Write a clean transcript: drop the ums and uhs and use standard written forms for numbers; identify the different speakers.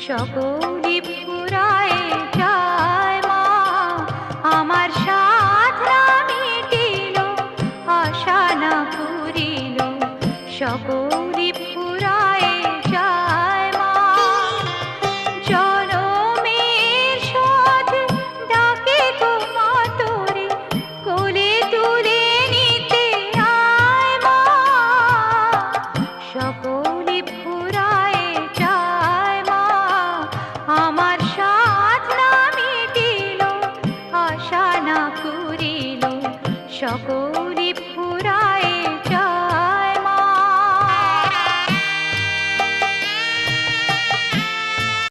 Speaker 1: সকলি ফুরায় যায় মা, আমার সাধনা মিটিল, আশা না পুরিল, সকলি ফুরায় যায় মা। জনমের শোধ ডাকে গো মা তোরে, কোলে তুলে নিতে আয় মা, সকলি ফুরায় যায় মা, আমার সাধনা মিটিল, আশা না পুরিল, সকল